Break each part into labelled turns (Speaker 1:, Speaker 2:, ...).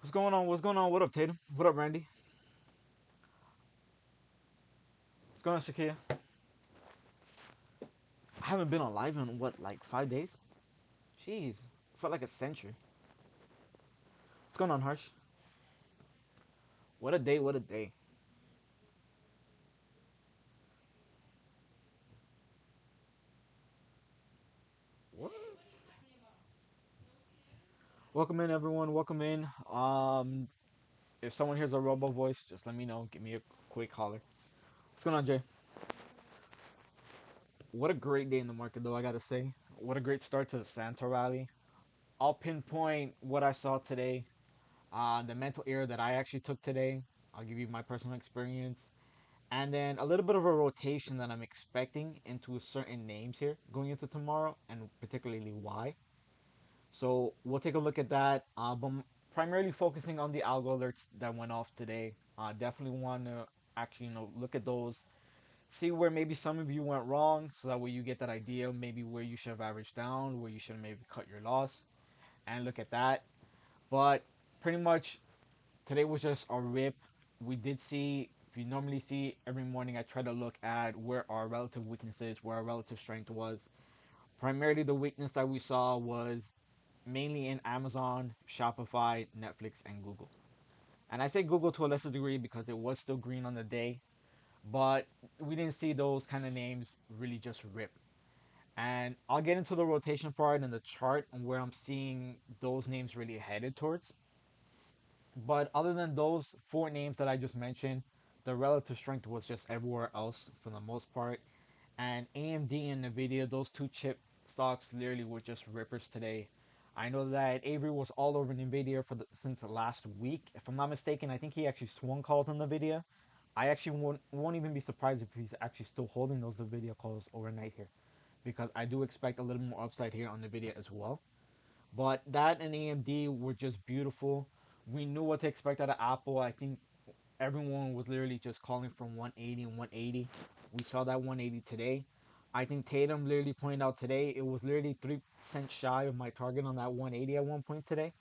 Speaker 1: What's going on? What's going on? What up, Tatum? What up, Randy? What's going on, Shakia? I haven't been on live in what, like 5 days? Jeez, felt like a century. What's going on, Harsh? What a day! What a day! What? Welcome in, everyone. Welcome in. If someone hears a robo voice, just let me know. Give me a quick holler. What's going on, Jay? What a great day in the market, though. I gotta say, what a great start to the Santa rally. I'll pinpoint what I saw today. The mental error that I actually took today. I'll give you my personal experience. And then a little bit of a rotation that I'm expecting into certain names here going into tomorrow, and particularly why. So we'll take a look at that. But primarily focusing on the algo alerts that went off today. Definitely want to actually look at those, see where maybe some of you went wrong, so that way you get that idea maybe where you should have averaged down, where you should have maybe cut your loss, and look at that. But pretty much today was just a rip. We did see, if you normally see every morning, I try to look at where our relative weaknesses, where our relative strength was. Primarily, the weakness that we saw was mainly in Amazon, Shopify, Netflix, and Google. And I say Google to a lesser degree because it was still green on the day, but we didn't see those kind of names really just rip. And I'll get into the rotation part and the chart and where I'm seeing those names really headed towards. But other than those four names that I just mentioned, the relative strength was just everywhere else for the most part. And AMD and NVDA, those two chip stocks literally were just rippers today. I know that Avery was all over NVIDIA since the last week. If I'm not mistaken, I think he actually swung calls on NVIDIA. I actually won't even be surprised if he's actually still holding those NVIDIA calls overnight here, because I do expect a little more upside here on NVIDIA as well. But that and AMD were just beautiful. We knew what to expect out of Apple. I think everyone was literally just calling from 180 and 180. We saw that 180 today. I think Tatum literally pointed out today it was literally 3% shy of my target on that 180 at one point today.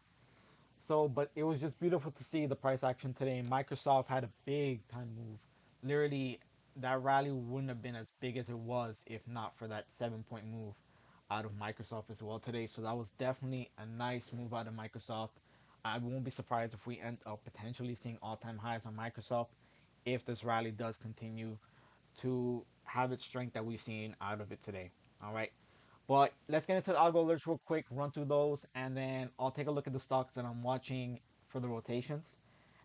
Speaker 1: So, but it was just beautiful to see the price action today. Microsoft had a big time move. Literally, that rally wouldn't have been as big as it was if not for that 7 point move out of Microsoft as well today. So that was definitely a nice move out of Microsoft. I won't be surprised if we end up potentially seeing all-time highs on Microsoft if this rally does continue to have its strength that we've seen out of it today. All right. But let's get into the algo alerts real quick, run through those, and then I'll take a look at the stocks that I'm watching for the rotations,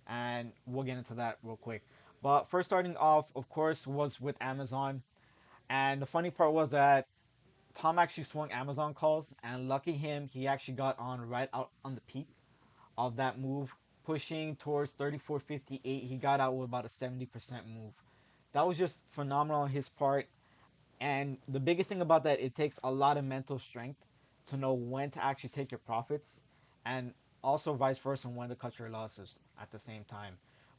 Speaker 1: and we'll get into that real quick. But first, starting off, of course, was with Amazon. And the funny part was that Tom actually swung Amazon calls, and lucky him, he actually got on right out on the peak of that move, pushing towards 34.58. He got out with about a 70% move. That was just phenomenal on his part. And the biggest thing about that, it takes a lot of mental strength to know when to actually take your profits, and also vice versa when to cut your losses at the same time.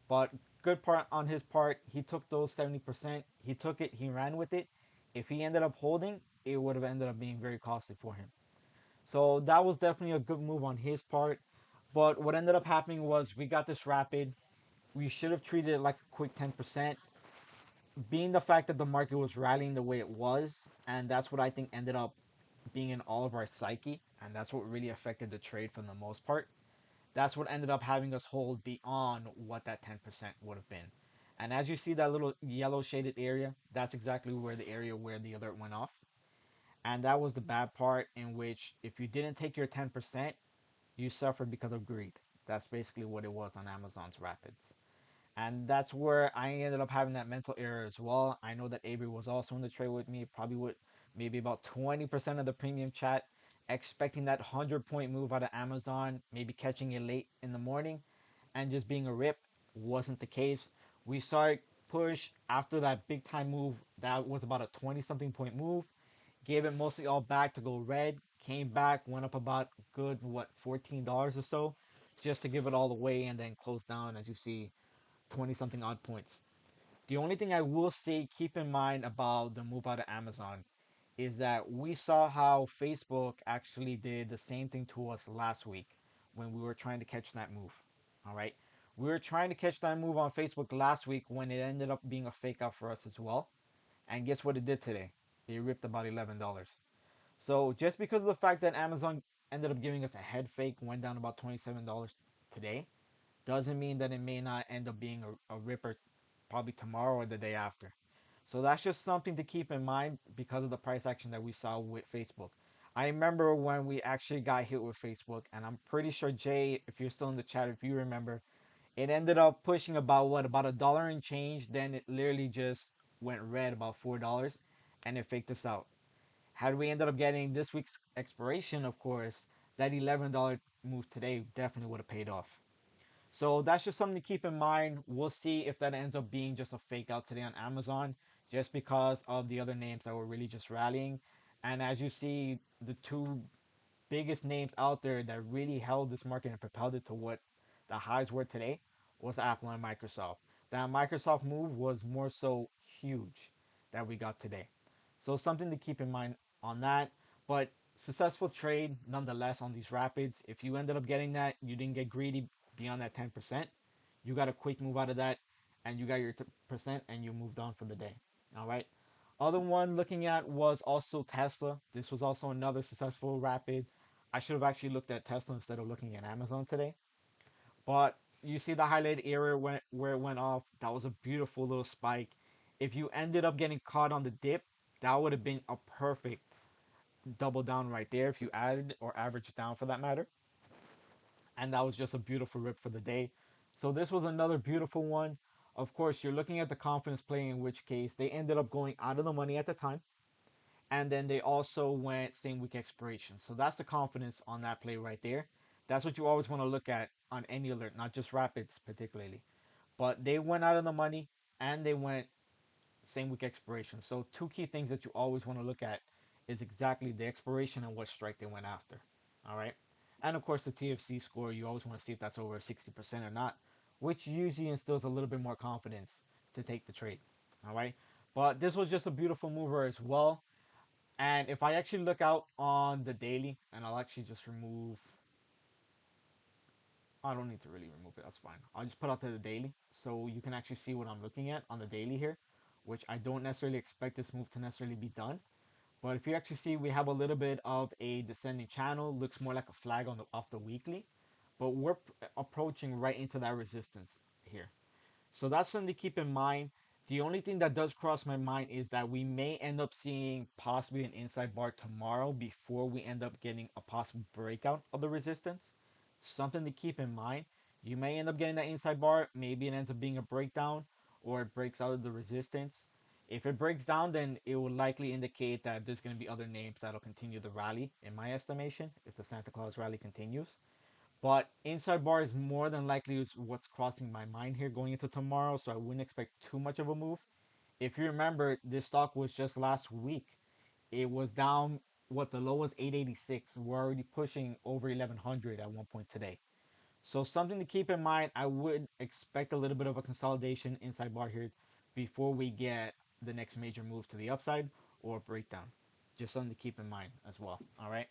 Speaker 1: But good part on his part, he took those 70%, he took it, he ran with it. If he ended up holding, it would have ended up being very costly for him. So that was definitely a good move on his part. But what ended up happening was we got this rapid. We should have treated it like a quick 10%, being the fact that the market was rallying the way it was, and that's what I think ended up being in all of our psyche, and that's what really affected the trade for the most part. That's what ended up having us hold beyond what that 10% would have been. And as you see that little yellow shaded area, that's exactly where the area where the alert went off. And that was the bad part, in which if you didn't take your 10%, you suffered because of greed. That's basically what it was on Amazon's Rapids. And that's where I ended up having that mental error as well. I know that Avery was also in the trade with me, probably with maybe about 20% of the premium chat, expecting that 100 point move out of Amazon, maybe catching it late in the morning and just being a rip. Wasn't the case. We saw it push after that big time move that was about a 20 something point move, gave it mostly all back to go red, came back, went up about good, what, $14 or so, just to give it all away and then close down, as you see, 20 something odd points. The only thing I will say, keep in mind about the move out of Amazon, is that we saw how Facebook actually did the same thing to us last week when we were trying to catch that move. All right. We were trying to catch that move on Facebook last week when it ended up being a fake out for us as well. And guess what it did today? It ripped about $11. So just because of the fact that Amazon ended up giving us a head fake, went down about $27 today, doesn't mean that it may not end up being a ripper probably tomorrow or the day after. So that's just something to keep in mind because of the price action that we saw with Facebook. I remember when we actually got hit with Facebook, and I'm pretty sure Jay, if you're still in the chat, if you remember, it ended up pushing about a dollar and change. Then it literally just went red about $4, and it faked us out. Had we ended up getting this week's expiration, of course, that $11 move today definitely would have paid off. So that's just something to keep in mind. We'll see if that ends up being just a fake out today on Amazon, just because of the other names that were really just rallying. And as you see, the two biggest names out there that really held this market and propelled it to what the highs were today was Apple and Microsoft. That Microsoft move was more so huge that we got today. So something to keep in mind on that. But successful trade nonetheless on these rapids. If you ended up getting that, you didn't get greedy beyond that 10%. You got a quick move out of that, and you got your percent, and you moved on for the day. All right. Other one looking at was also Tesla. This was also another successful rapid. I should have actually looked at Tesla instead of looking at Amazon today. But you see the highlighted area where it went off. That was a beautiful little spike. If you ended up getting caught on the dip, that would have been a perfect double down right there if you added or averaged down for that matter. And that was just a beautiful rip for the day. So this was another beautiful one. Of course, you're looking at the confidence play, in which case they ended up going out of the money at the time. And then they also went same week expiration. So that's the confidence on that play right there. That's what you always want to look at on any alert, not just rapids particularly. But they went out of the money and they went same week expiration. So two key things that you always want to look at is exactly the expiration and what strike they went after. All right. And of course the TFC score, you always want to see if that's over 60% or not, which usually instills a little bit more confidence to take the trade. All right. But this was just a beautiful mover as well. And if I actually look out on the daily, and I'll actually just remove, I don't need to really remove it, that's fine. I'll just put out to the daily so you can actually see what I'm looking at on the daily here, which I don't necessarily expect this move to necessarily be done. But if you actually see, we have a little bit of a descending channel, looks more like a flag on the off the weekly, but we're approaching right into that resistance here. So that's something to keep in mind. The only thing that does cross my mind is that we may end up seeing possibly an inside bar tomorrow before we end up getting a possible breakout of the resistance. Something to keep in mind. You may end up getting that inside bar. Maybe it ends up being a breakdown or it breaks out of the resistance. If it breaks down, then it will likely indicate that there's going to be other names that'll continue the rally, in my estimation, if the Santa Claus rally continues. But inside bar is more than likely what's crossing my mind here going into tomorrow, so I wouldn't expect too much of a move. If you remember, this stock was just last week. It was down, what the low was 886. We're already pushing over 1100 at one point today. So something to keep in mind, I would expect a little bit of a consolidation inside bar here before we get the next major move to the upside or breakdown. Just something to keep in mind as well. All right.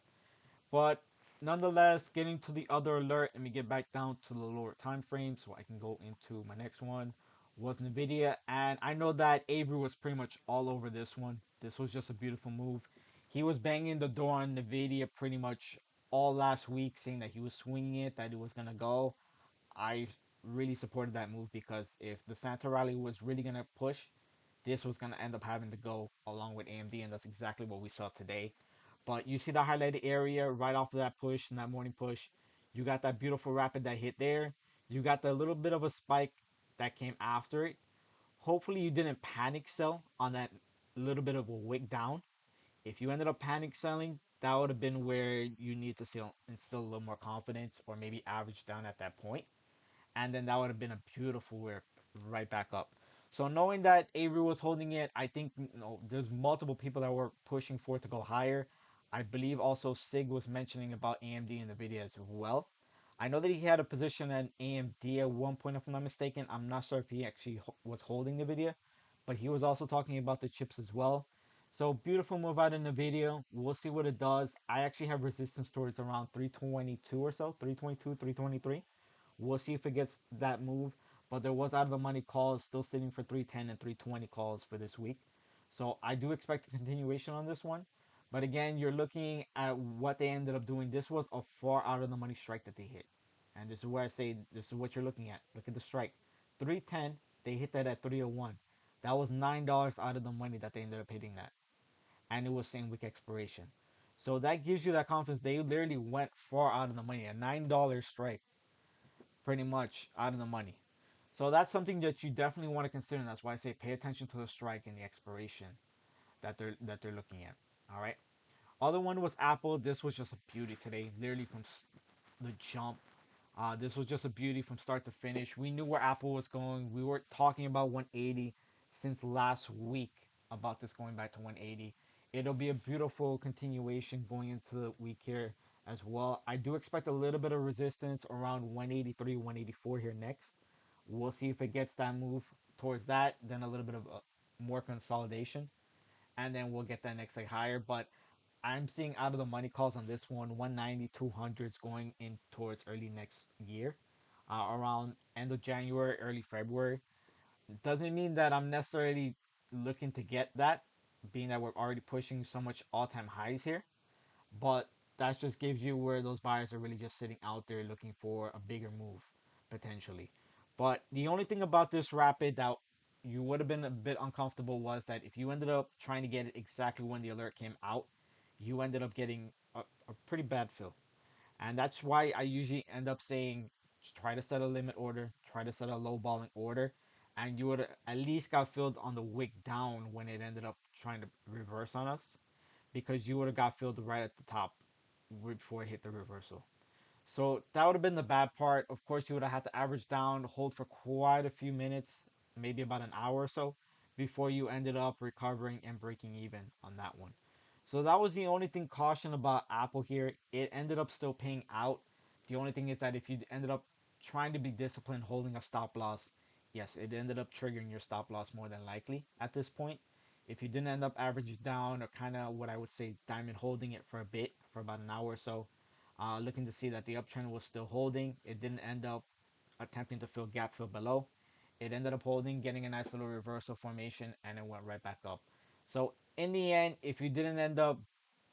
Speaker 1: But nonetheless, getting to the other alert, let me get back down to the lower time frame so I can go into my next one. Was NVDA, and I know that Avery was pretty much all over this one. This was just a beautiful move. He was banging the door on NVIDIA pretty much all last week, saying that he was swinging it, that it was gonna go. I really supported that move because if the Santa rally was really gonna push, this was gonna end up having to go along with AMD, and that's exactly what we saw today. But you see the highlighted area right off of that push and that morning push. You got that beautiful rapid that hit there. You got the little bit of a spike that came after it. Hopefully you didn't panic sell on that little bit of a wick down. If you ended up panic selling, that would have been where you need to instill a little more confidence or maybe average down at that point, and then that would have been a beautiful whip right back up. So knowing that Avery was holding it, I think there's multiple people that were pushing for it to go higher. I believe also Sig was mentioning about AMD in the video as well. I know that he had a position at AMD at one point, if I'm not mistaken. I'm not sure if he actually was holding the video, but he was also talking about the chips as well. So beautiful move out in the video. We'll see what it does. I actually have resistance towards around 322 or so, 322, 323. We'll see if it gets that move. But there was out of the money calls still sitting for 310 and 320 calls for this week. So I do expect a continuation on this one. But again, you're looking at what they ended up doing. This was a far out of the money strike that they hit. And this is where I say this is what you're looking at. Look at the strike. 310, they hit that at 301. That was $9 out of the money that they ended up hitting that. And it was same week expiration. So that gives you that confidence. They literally went far out of the money. A $9 strike, pretty much out of the money. So that's something that you definitely want to consider. And that's why I say pay attention to the strike and the expiration that they're looking at. All right. Other one was Apple. This was just a beauty today, literally from the jump. This was just a beauty from start to finish. We knew where Apple was going. We were talking about 180 since last week about this going back to 180. It'll be a beautiful continuation going into the week here as well. I do expect a little bit of resistance around 183, 184 here next. We'll see if it gets that move towards that, then a little bit of more consolidation, and then we'll get that next leg higher. But I'm seeing out of the money calls on this one, 190, 200s going in towards early next year, around end of January, early February. Doesn't mean that I'm necessarily looking to get that, being that we're already pushing so much all-time highs here. But that just gives you where those buyers are really just sitting out there looking for a bigger move potentially. But the only thing about this rapid that you would have been a bit uncomfortable was that if you ended up trying to get it exactly when the alert came out, you ended up getting a pretty bad fill. And that's why I usually end up saying try to set a limit order, try to set a low balling order, and you would at least got filled on the wick down when it ended up trying to reverse on us, because you would have got filled right at the top before it hit the reversal. So that would have been the bad part. Of course, you would have had to average down, hold for quite a few minutes, maybe about an hour or so, before you ended up recovering and breaking even on that one. So that was the only thing caution about Apple here. It ended up still paying out. The only thing is that if you ended up trying to be disciplined holding a stop loss, yes, it ended up triggering your stop loss more than likely at this point. If you didn't end up averaging down or kind of what I would say diamond holding it for a bit, for about an hour or so, looking to see that the uptrend was still holding. It didn't end up attempting to fill gap fill below. It ended up holding, getting a nice little reversal formation, and it went right back up. So in the end, if you didn't end up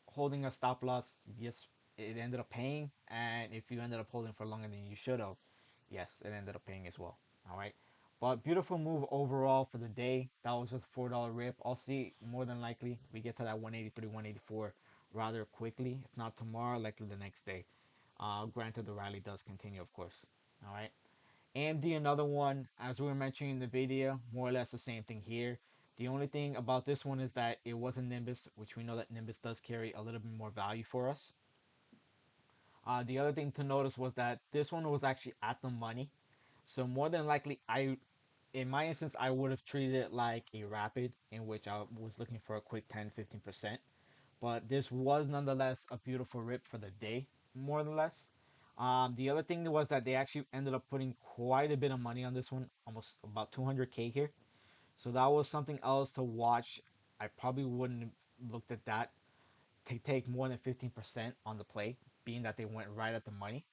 Speaker 1: holding a stop loss, yes, it ended up paying. And if you ended up holding for longer than you should have, yes, it ended up paying as well. All right. But beautiful move overall for the day. That was just $4 rip. I'll see more than likely we get to that 183, 184 rather quickly. If not tomorrow, likely the next day. Granted, the rally does continue, of course. All right. AMD, another one, as we were mentioning in the video, more or less the same thing here. The only thing about this one is that it wasn't Nimbus, which we know that Nimbus does carry a little bit more value for us. The other thing to notice was that this one was actually at the money. So more than likely, in my instance, I would have treated it like a rapid, in which I was looking for a quick 10-15%. But this was nonetheless a beautiful rip for the day, more or less. The other thing was that they actually ended up putting quite a bit of money on this one, almost about 200K here. So that was something else to watch. I probably wouldn't have looked at that to take more than 15% on the play, being that they went right at the money.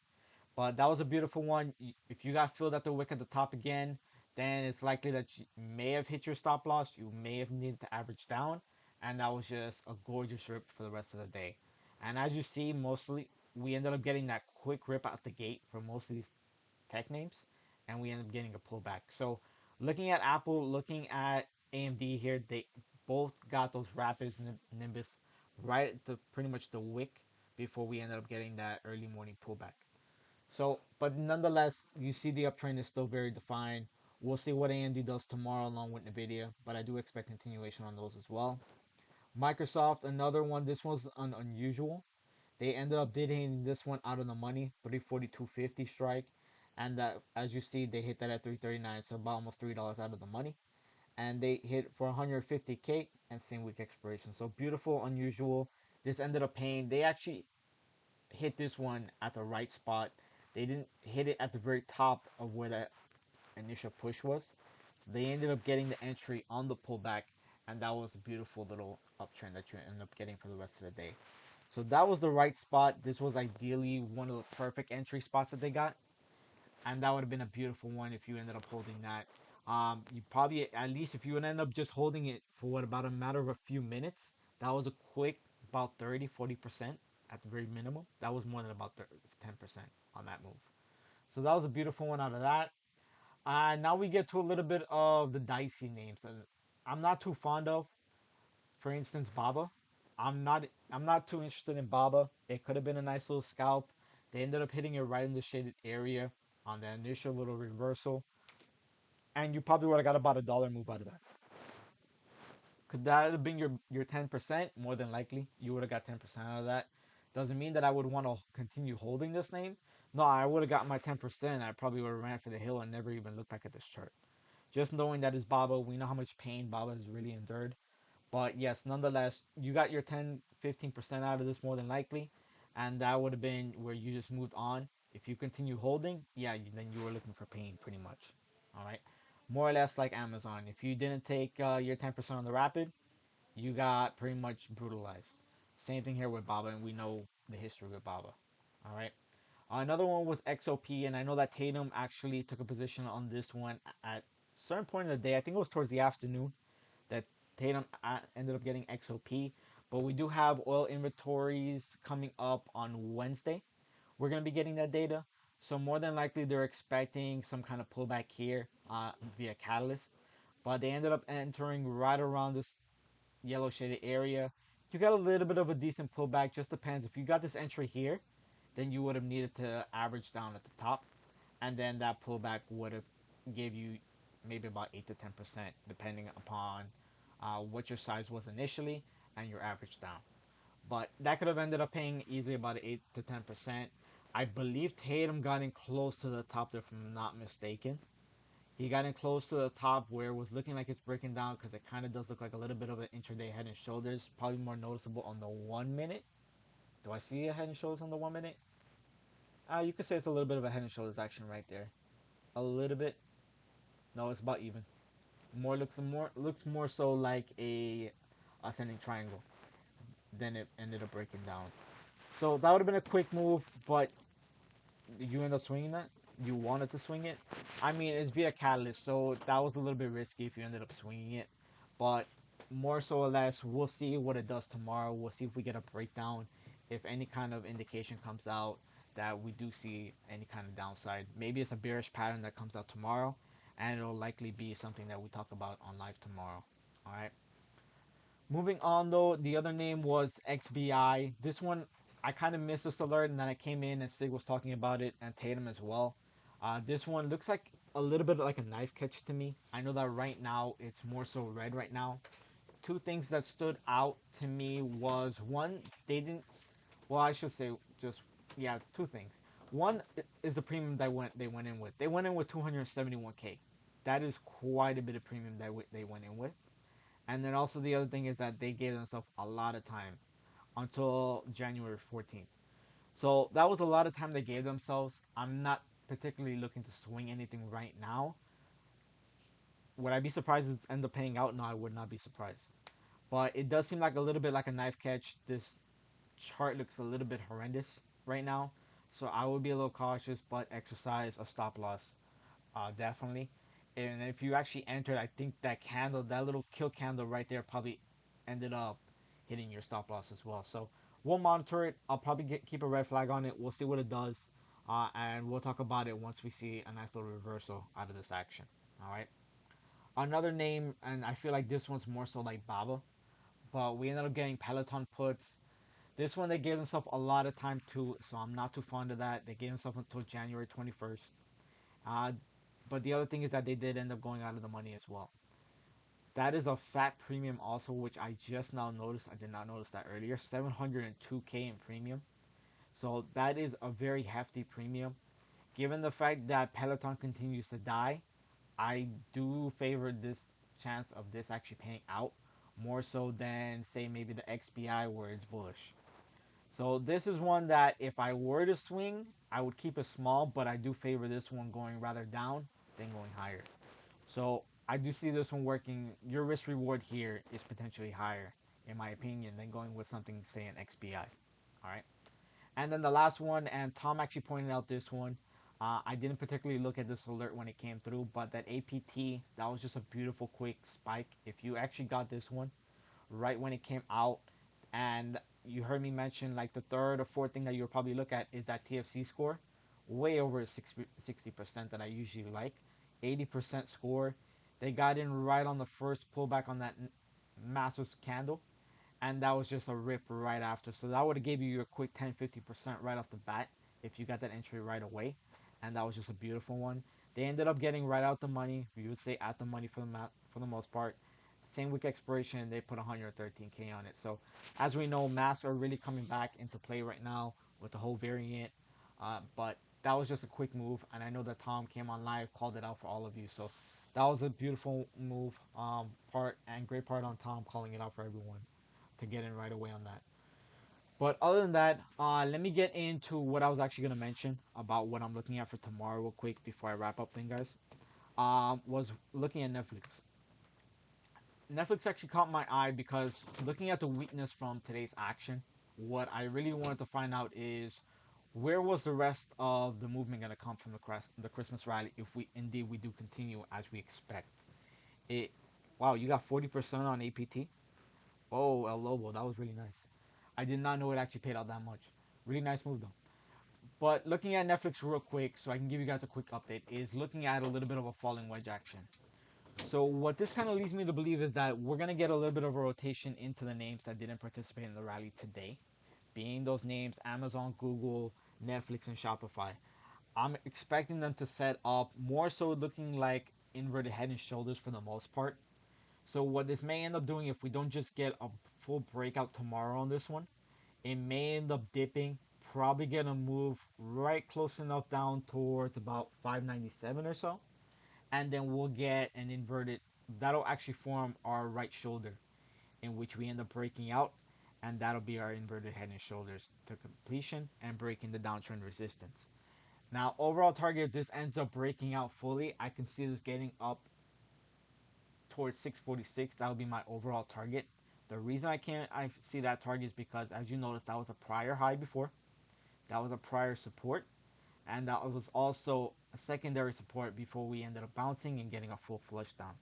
Speaker 1: But that was a beautiful one. If you got filled at the wick at the top again, then it's likely that you may have hit your stop loss. You may have needed to average down. And that was just a gorgeous rip for the rest of the day. And as you see, mostly we ended up getting that quick rip out the gate for most of these tech names. And we ended up getting a pullback. So looking at Apple, looking at AMD here, they both got those rapids Nimbus right at the pretty much the wick before we ended up getting that early morning pullback. So, but nonetheless, you see the uptrend is still very defined. We'll see what AMD does tomorrow along with NVIDIA, but I do expect continuation on those as well. Microsoft, another one. This was unusual. They ended up hitting this one out of the money, 342.50 strike, and that, as you see, they hit that at 339, so about almost $3 out of the money, and they hit for 150K and same week expiration. So beautiful, unusual. This ended up paying. They actually hit this one at the right spot. They didn't hit it at the very top of where that initial push was. So they ended up getting the entry on the pullback, and that was a beautiful little uptrend that you end up getting for the rest of the day. So that was the right spot. This was ideally one of the perfect entry spots that they got. and that would have been a beautiful one if you ended up holding that. You probably, at least if you would end up just holding it for what, about a matter of a few minutes, that was a quick about 30-40% at the very minimum. That was more than about 10% on that move. So that was a beautiful one out of that. Now we get to a little bit of the dicey names that I'm not too fond of. For instance, Baba. I'm not too interested in Baba. It could have been a nice little scalp. They ended up hitting it right in the shaded area on the initial little reversal, and you probably would have got about $1 move out of that. Could that have been your 10%? More than likely, you would have got 10% out of that. Doesn't mean that I would want to continue holding this name. No, I would have got my 10%. I probably would have ran for the hill and never even looked back at this chart. Just knowing that it's Baba, we know how much pain Baba has really endured. But yes, nonetheless, you got your 10-15% out of this more than likely, and that would have been where you just moved on. If you continue holding, yeah, then you were looking for pain pretty much. All right, more or less like Amazon. If you didn't take your 10% on the rapid, you got pretty much brutalized. Same thing here with Baba, and we know the history with Baba. All right. Another one was XOP, and I know that Tatum actually took a position on this one at a certain point in the day. I think it was towards the afternoon that Tatum ended up getting XOP. But we do have oil inventories coming up on Wednesday. We're going to be getting that data. So more than likely they're expecting some kind of pullback here via catalyst. But they ended up entering right around this yellow shaded area. You got a little bit of a decent pullback. Just depends. If you got this entry here, then you would have needed to average down at the top. And then that pullback would have gave you maybe about 8 to 10%, depending upon what your size was initially and your average down. But that could have ended up paying easily about 8 to 10%. I believe Tatum got in close to the top there, if I'm not mistaken. He got in close to the top where it was looking like it's breaking down because it kind of does look like a little bit of an intraday head and shoulders. Probably more noticeable on the 1 minute. Do I see a head and shoulders on the 1 minute? You could say it's a little bit of a head and shoulders action right there. A little bit. No, it's about even. More so like a ascending triangle than it ended up breaking down. So that would have been a quick move, but you end up swinging that. You wanted to swing it. I mean, it's via catalyst, so that was a little bit risky if you ended up swinging it. But more so or less, we'll see what it does tomorrow. We'll see if we get a breakdown. If any kind of indication comes out that we do see any kind of downside, maybe it's a bearish pattern that comes out tomorrow, and it'll likely be something that we talk about on live tomorrow. All right. Moving on though, the other name was XBI. This one I kind of missed this alert, and then I came in and Sig was talking about it and Tatum as well. This one looks like a little bit like a knife catch to me. I know that right now it's more so red right now. Two things that stood out to me was one, they didn't. Well, I should say just yeah, two things. One is the premium that they went in with. They went in with 271K. That is quite a bit of premium that they went in with. And then also the other thing is that they gave themselves a lot of time until January 14th. So that was a lot of time they gave themselves. I'm not particularly looking to swing anything right now. Would I be surprised if it ends up paying out? No, I would not be surprised. But it does seem like a little bit like a knife catch. This chart looks a little bit horrendous right now. So I would be a little cautious, but exercise a stop loss definitely. And if you actually entered, I think that candle, that little kill candle right there, probably ended up hitting your stop loss as well. So we'll monitor it. I'll probably keep a red flag on it. We'll see what it does, and we'll talk about it once we see a nice little reversal out of this action. All right. Another name, and I feel like this one's more so like Baba, but we ended up getting Peloton puts. This one they gave themselves a lot of time to, so I'm not too fond of that. They gave themselves until January 21st. Uh, but the other thing is that they did end up going out of the money as well. That is a fat premium also, which I just now noticed. I did not notice that earlier. 702K in premium. So that is a very hefty premium. Given the fact that Peloton continues to die, I do favor this chance of this actually paying out more so than say maybe the XBI where it's bullish. So this is one that if I were to swing, I would keep it small, but I do favor this one going rather down than going higher. So I do see this one working. Your risk reward here is potentially higher, in my opinion, than going with something say an XBI. All right. And then the last one, and Tom actually pointed out this one. I didn't particularly look at this alert when it came through, but that APT, that was just a beautiful quick spike. If you actually got this one right when it came out, and you heard me mention like the third or fourth thing that you'll probably look at is that TFC score, way over 60% that I usually like, 80% score. They got in right on the first pullback on that massive candle, and that was just a rip right after. So that would have gave you your quick 10-50% right off the bat if you got that entry right away, and that was just a beautiful one. They ended up getting right out the money. You would say at the money for the most part. Same week expiration, they put 113K on it. So as we know, masks are really coming back into play right now with the whole variant. But that was just a quick move, and I know that Tom came on live, called it out for all of you. So that was a beautiful move, part and great part on Tom calling it out for everyone to get in right away on that. But other than that, let me get into what I was actually gonna mention about what I'm looking at for tomorrow, real quick before I wrap up, thing, guys. Was looking at Netflix. Netflix actually caught my eye because looking at the weakness from today's action, what I really wanted to find out is where was the rest of the movement gonna come from the Christmas rally if we indeed we do continue as we expect. It, wow, you got 40% on APT. Oh, El Lobo, that was really nice. I did not know it actually paid out that much. Really nice move though. But looking at Netflix real quick, so I can give you guys a quick update, is looking at a little bit of a falling wedge action. So what this kind of leads me to believe is that we're gonna get a little bit of a rotation into the names that didn't participate in the rally today, being those names Amazon, Google, Netflix, and Shopify. I'm expecting them to set up more so looking like inverted head and shoulders for the most part. So what this may end up doing if we don't just get a full breakout tomorrow on this one, it may end up dipping, probably gonna move right close enough down towards about 597 or so, and then we'll get an inverted, that'll actually form our right shoulder in which we end up breaking out, and that'll be our inverted head and shoulders to completion and breaking the downtrend resistance. Now overall target, if this ends up breaking out fully, I can see this getting up towards 646. That would be my overall target. The reason I see that target is because, as you notice, that was a prior high before, that was a prior support, and that was also a secondary support before we ended up bouncing and getting a full flush down.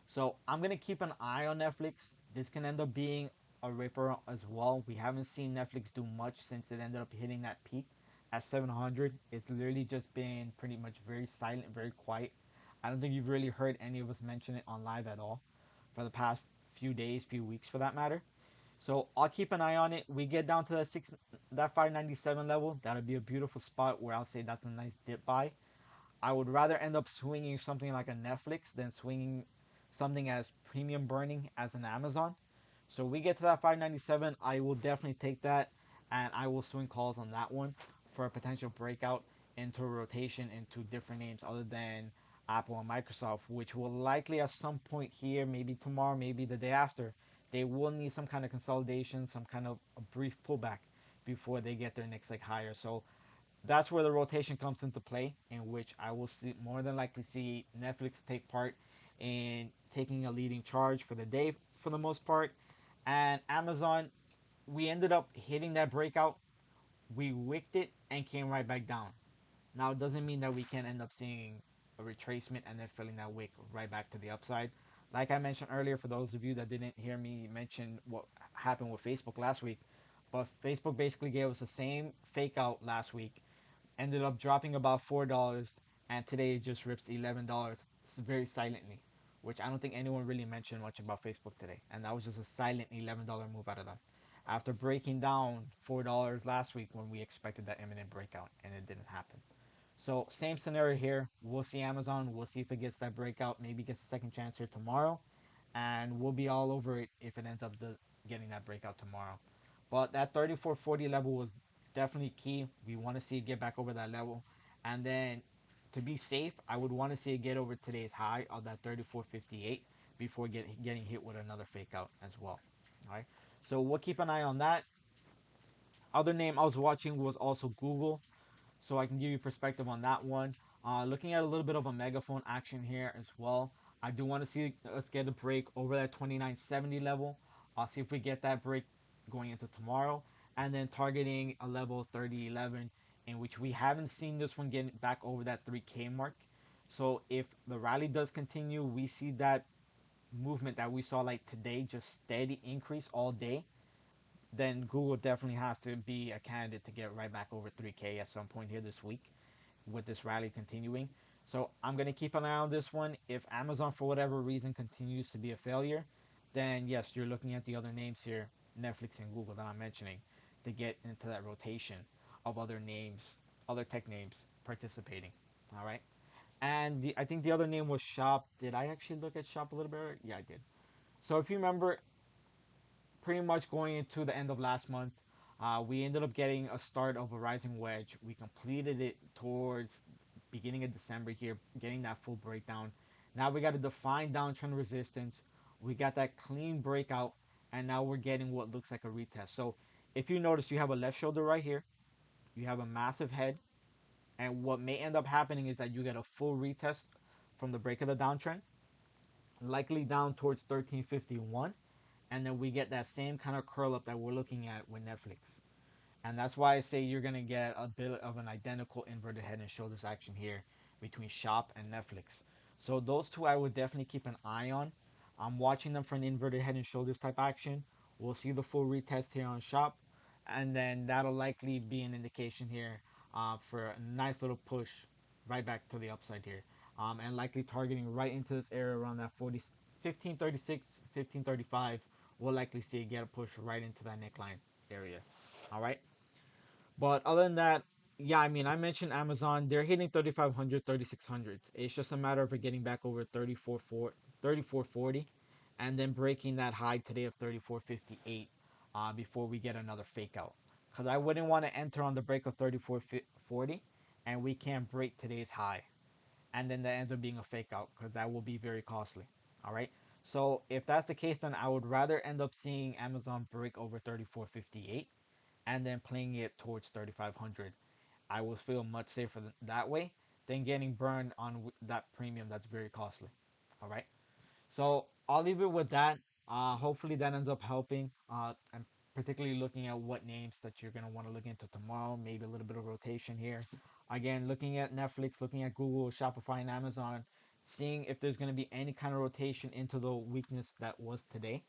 Speaker 1: So I'm gonna keep an eye on Netflix. This can end up being a ripper as well. We haven't seen Netflix do much since it ended up hitting that peak at 700. It's literally just been pretty much very silent, very quiet. I don't think you've really heard any of us mention it on live at all for the past few days, few weeks for that matter. So I'll keep an eye on it. We get down to that 597 level. That'll be a beautiful spot where I'll say that's a nice dip buy. I would rather end up swinging something like a Netflix than swinging something as premium burning as an Amazon. So we get to that 597, I will definitely take that, and I will swing calls on that one for a potential breakout into a rotation into different names other than Apple and Microsoft, which will likely at some point here, maybe tomorrow, maybe the day after, they will need some kind of consolidation, some kind of a brief pullback before they get their next leg higher. So that's where the rotation comes into play, in which I will see more than likely see Netflix take part in taking a leading charge for the day for the most part. And Amazon, we ended up hitting that breakout. We wicked it and came right back down. Now it doesn't mean that we can end up seeing a retracement and then filling that wick right back to the upside. Like I mentioned earlier, for those of you that didn't hear me mention what happened with Facebook last week, but Facebook basically gave us the same fake out last week, ended up dropping about $4, and today it just rips $11 very silently, which I don't think anyone really mentioned much about Facebook today, and that was just a silent $11 move out of them after breaking down $4 last week when we expected that imminent breakout, and it didn't happen. So same scenario here. We'll see Amazon. We'll see if it gets that breakout. Maybe gets a second chance here tomorrow, and we'll be all over it if it ends up getting that breakout tomorrow. But that 3440 level was definitely key. We want to see it get back over that level, and then to be safe, I would want to see it get over today's high of that 3458 before getting hit with another fake out as well. All right. So we'll keep an eye on that. Other name I was watching was also Google, so I can give you perspective on that one. Looking at a little bit of a megaphone action here as well. I do want to see us get a break over that 2970 level. I'll see if we get that break going into tomorrow, and then targeting a level 3011 in which we haven't seen this one get back over that 3K mark. So if the rally does continue, we see that movement that we saw like today, just steady increase all day, then Google definitely has to be a candidate to get right back over 3K at some point here this week with this rally continuing. So I'm going to keep an eye on this one. If Amazon, for whatever reason, continues to be a failure, then yes, you're looking at the other names here, Netflix and Google that I'm mentioning, to get into that rotation of other names, other tech names participating. All right. And I think the other name was Shop. Did I actually look at Shop a little bit? Yeah, I did. So if you remember, pretty much going into the end of last month, we ended up getting a start of a rising wedge. We completed it towards beginning of December here, getting that full breakdown. Now we got a defined downtrend resistance. We got that clean breakout, and now we're getting what looks like a retest. So if you notice, you have a left shoulder right here. You have a massive head, and what may end up happening is that you get a full retest from the break of the downtrend, likely down towards 1351, and then we get that same kind of curl up that we're looking at with Netflix. And that's why I say you're going to get a bit of an identical inverted head and shoulders action here between Shop and Netflix. So those two I would definitely keep an eye on. I'm watching them for an inverted head and shoulders type action. We'll see the full retest here on Shop. And then that'll likely be an indication here for a nice little push right back to the upside here. And likely targeting right into this area around that 40, 1536, 1535. We'll likely see it get a push right into that neckline area. All right. But other than that, yeah, I mean, I mentioned Amazon. They're hitting 3,500, 3,600. It's just a matter of it getting back over 3440 and then breaking that high today of 3458 before we get another fake out. Because I wouldn't want to enter on the break of 3440 and we can't break today's high. And then that ends up being a fake out because that will be very costly. All right. So if that's the case, then I would rather end up seeing Amazon break over 3458 and then playing it towards 3,500. I will feel much safer that way than getting burned on that premium that's very costly. All right. So I'll leave it with that. Hopefully that ends up helping. I'm particularly looking at what names that you're gonna want to look into tomorrow. Maybe a little bit of rotation here. Again, looking at Netflix, looking at Google, Shopify, and Amazon, seeing if there's gonna be any kind of rotation into the weakness that was today,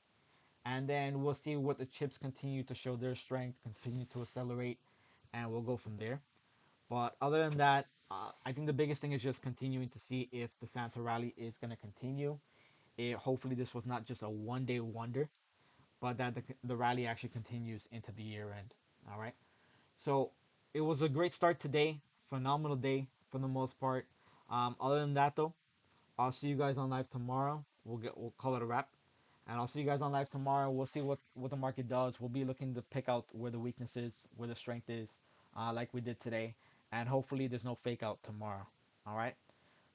Speaker 1: and then we'll see what the chips continue to show their strength, continue to accelerate, and we'll go from there. But other than that, I think the biggest thing is just continuing to see if the Santa rally is going to continue. Hopefully, this was not just a one-day wonder, but that the rally actually continues into the year end. All right. So it was a great start today. Phenomenal day for the most part. Other than that, though, I'll see you guys on live tomorrow. We'll call it a wrap. And I'll see you guys on live tomorrow. We'll see what the market does. We'll be looking to pick out where the weakness is, where the strength is, like we did today. And hopefully there's no fake out tomorrow. All right.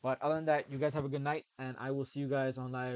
Speaker 1: But other than that, you guys have a good night, and I will see you guys on live